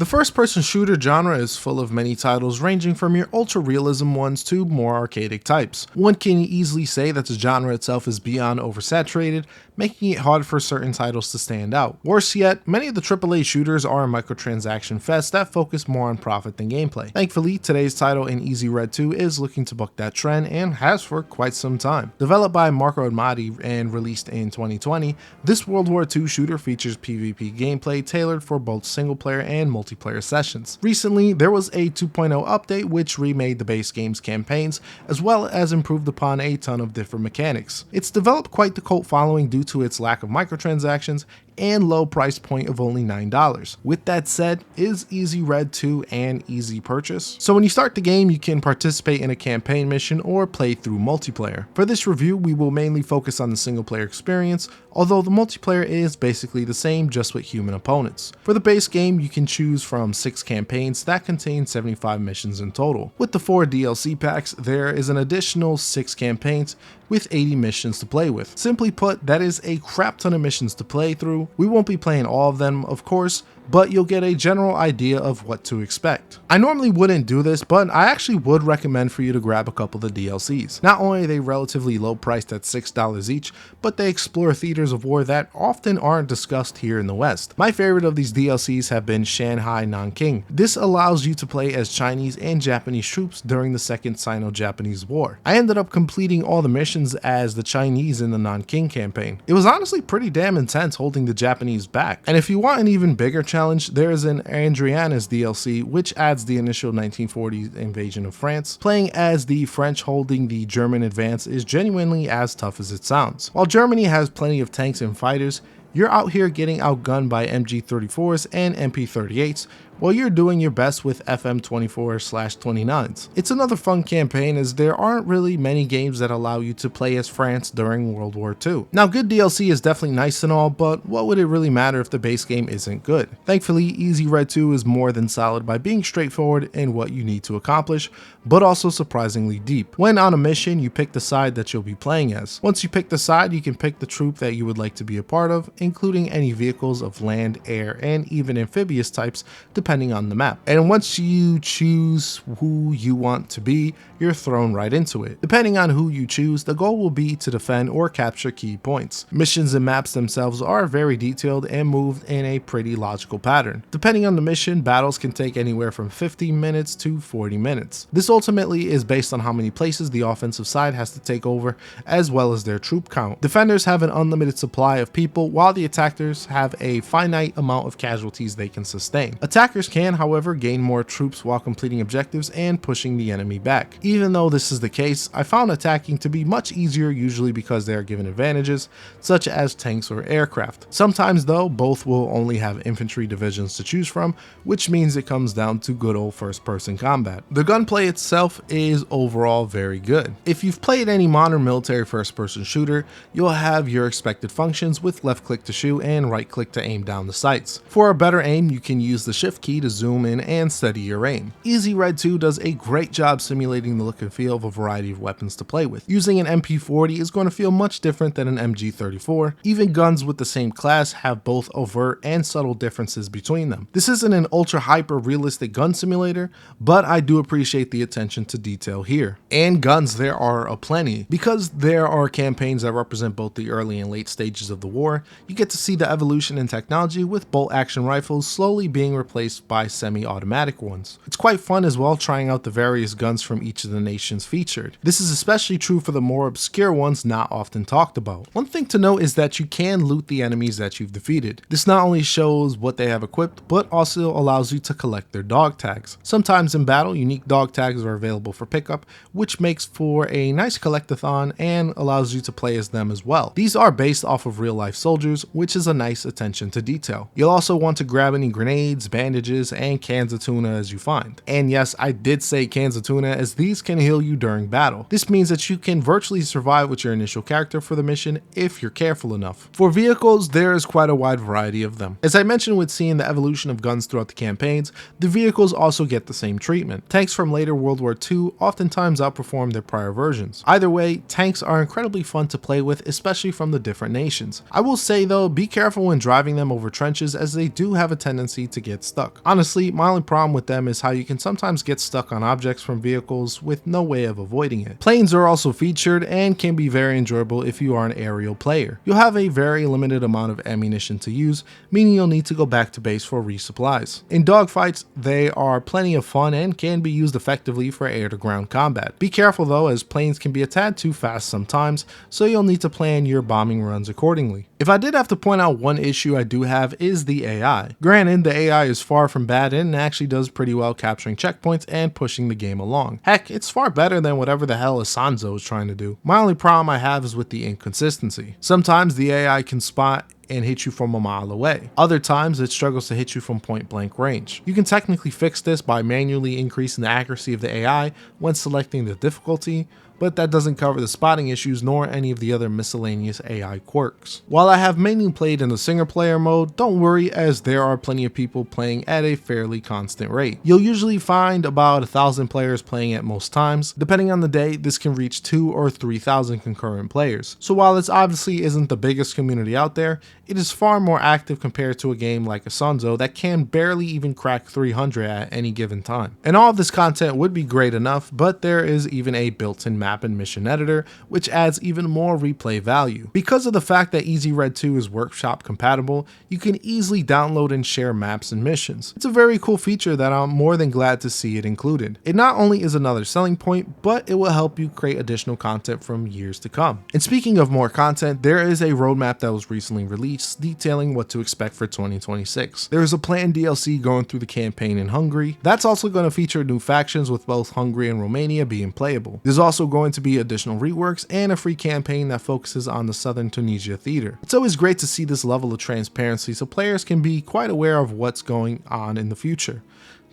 The first-person shooter genre is full of many titles ranging from your ultra-realism ones to more arcadic types. One can easily say that the genre itself is beyond oversaturated, making it hard for certain titles to stand out. Worse yet, many of the AAA shooters are a microtransaction fest that focus more on profit than gameplay. Thankfully, today's title in Easy Red 2 is looking to buck that trend and has for quite some time. Developed by Marco Armati and released in 2020, this World War II shooter features PvP gameplay tailored for both single-player and multiplayer sessions. Recently, there was a 2.0 update which remade the base game's campaigns, as well as improved upon a ton of different mechanics. It's developed quite the cult following due to its lack of microtransactions and low price point of only $9. With that said, is Easy Red 2 an easy purchase? So when you start the game, you can participate in a campaign mission or play through multiplayer. For this review, we will mainly focus on the single player experience, although the multiplayer is basically the same, just with human opponents. For the base game, you can choose from 6 campaigns that contain 75 missions in total. With the 4 DLC packs, there is an additional 6 campaigns with 80 missions to play with. Simply put, that is a crap ton of missions to play through. We won't be playing all of them, of course, but you'll get a general idea of what to expect. I normally wouldn't do this, but I actually would recommend for you to grab a couple of the DLCs. Not only are they relatively low priced at $6 each, but they explore theaters of war that often aren't discussed here in the West. My favorite of these DLCs have been Shanghai Nanking. This allows you to play as Chinese and Japanese troops during the Second Sino-Japanese War. I ended up completing all the missions as the Chinese in the Nanking campaign. It was honestly pretty damn intense holding the Japanese back. And if you want an even bigger challenge, there is an Andrianas DLC which adds the initial 1940s invasion of France. Playing as the French holding the German advance is genuinely as tough as it sounds. While Germany has plenty of tanks and fighters, you're out here getting outgunned by MG34s and MP38s while you're doing your best with FM24/29s. It's another fun campaign as there aren't really many games that allow you to play as France during World War II. Now, good DLC is definitely nice and all, but what would it really matter if the base game isn't good? Thankfully, Easy Red 2 is more than solid by being straightforward in what you need to accomplish, but also surprisingly deep. When on a mission, you pick the side that you'll be playing as. Once you pick the side, you can pick the troop that you would like to be a part of, including any vehicles of land, air, and even amphibious types, depending on the map. And once you choose who you want to be, you're thrown right into it. Depending on who you choose, the goal will be to defend or capture key points. Missions and maps themselves are very detailed and moved in a pretty logical pattern. Depending on the mission, battles can take anywhere from 50 minutes to 40 minutes. This ultimately is based on how many places the offensive side has to take over, as well as their troop count. Defenders have an unlimited supply of people, while the attackers have a finite amount of casualties they can sustain. Attackers can, however, gain more troops while completing objectives and pushing the enemy back. Even though this is the case, I found attacking to be much easier, usually because they are given advantages, such as tanks or aircraft. Sometimes though, both will only have infantry divisions to choose from, which means it comes down to good old first-person combat. The gunplay itself is overall very good. If you've played any modern military first-person shooter, you'll have your expected functions with left click to shoot and right click to aim down the sights. For a better aim, you can use the shift key to zoom in and steady your aim. Easy Red 2 does a great job simulating the look and feel of a variety of weapons to play with. Using an MP40 is going to feel much different than an MG34. Even guns with the same class have both overt and subtle differences between them. This isn't an ultra hyper realistic gun simulator, but I do appreciate the attention to detail here. And guns there are aplenty. Because there are campaigns that represent both the early and late stages of the war, you get to see the evolution in technology, with bolt action rifles slowly being replaced by semi-automatic ones. It's quite fun as well trying out the various guns from each of the nations featured. This is especially true for the more obscure ones not often talked about. One thing to note is that you can loot the enemies that you've defeated. This not only shows what they have equipped, but also allows you to collect their dog tags. Sometimes in battle, unique dog tags are available for pickup, which makes for a nice collectathon and allows you to play as them as well. These are based off of real life soldiers, which is a nice attention to detail. You'll also want to grab any grenades, bandages, and cans of tuna as you find. And yes, I did say cans of tuna, as these can heal you during battle. This means that you can virtually survive with your initial character for the mission if you're careful enough. For vehicles, there is quite a wide variety of them. As I mentioned with seeing the evolution of guns throughout the campaigns, the vehicles also get the same treatment. Tanks from later World War II oftentimes outperform their prior versions. Either way, tanks are incredibly fun to play with, especially from the different nations. I will say though, be careful when driving them over trenches, as they do have a tendency to get stuck. stuck. Honestly, my only problem with them is how you can sometimes get stuck on objects from vehicles with no way of avoiding it. Planes are also featured and can be very enjoyable if you are an aerial player. You'll have a very limited amount of ammunition to use, meaning you'll need to go back to base for resupplies. In dogfights, they are plenty of fun and can be used effectively for air-to-ground combat. Be careful though, as planes can be a tad too fast sometimes, so you'll need to plan your bombing runs accordingly. If I did have to point out one issue I do have is the AI. Granted, the AI is far from bad and actually does pretty well capturing checkpoints and pushing the game along. Heck, it's far better than whatever the hell Asanzo is trying to do. My only problem I have is with the inconsistency. Sometimes the AI can spot and hit you from a mile away. Other times it struggles to hit you from point blank range. You can technically fix this by manually increasing the accuracy of the AI when selecting the difficulty, but that doesn't cover the spotting issues nor any of the other miscellaneous AI quirks. While I have mainly played in the single player mode, don't worry, as there are plenty of people playing at a fairly constant rate. You'll usually find about 1,000 players playing at most times. Depending on the day, this can reach 2,000 or 3,000 concurrent players. So while this obviously isn't the biggest community out there, it is far more active compared to a game like Asanzo that can barely even crack 300 at any given time. And all of this content would be great enough, but there is even a built-in map and mission editor, which adds even more replay value. Because of the fact that EasyRed 2 is workshop compatible, you can easily download and share maps and missions. It's a very cool feature that I'm more than glad to see it included. It not only is another selling point, but it will help you create additional content from years to come. And speaking of more content, there is a roadmap that was recently released detailing what to expect for 2026. There is a planned DLC going through the campaign in Hungary. That's also going to feature new factions, with both Hungary and Romania being playable. There's also going to be additional reworks and a free campaign that focuses on the Southern Tunisia theater. It's always great to see this level of transparency so players can be quite aware of what's going on in the future.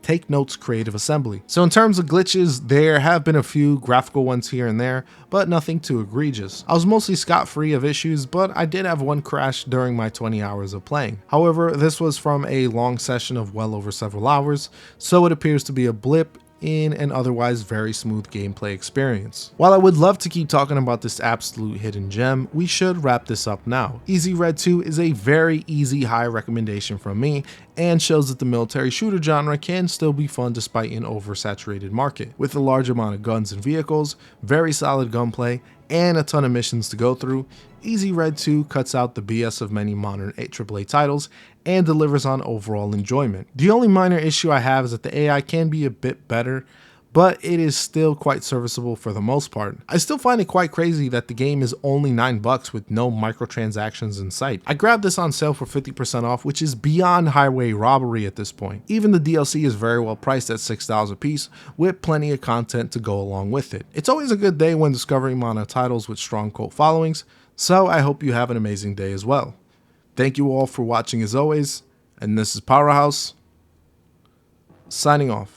Take notes, Creative Assembly. So in terms of glitches, there have been a few graphical ones here and there, but nothing too egregious. I was mostly scot-free of issues, but I did have one crash during my 20 hours of playing. However, this was from a long session of well over several hours, so it appears to be a blip in an otherwise very smooth gameplay experience. While I would love to keep talking about this absolute hidden gem, we should wrap this up now. EasyRed 2 is a very easy high recommendation from me, and shows that the military shooter genre can still be fun despite an oversaturated market. With a large amount of guns and vehicles, very solid gunplay, and a ton of missions to go through, EasyRed 2 cuts out the BS of many modern AAA titles and delivers on overall enjoyment. The only minor issue I have is that the AI can be a bit better, but it is still quite serviceable for the most part. I still find it quite crazy that the game is only $9 with no microtransactions in sight. I grabbed this on sale for 50% off, which is beyond highway robbery at this point. Even the DLC is very well priced at $6 a piece, with plenty of content to go along with it. It's always a good day when discovering mono titles with strong cult followings, so I hope you have an amazing day as well. Thank you all for watching as always, and this is Powerhouse, signing off.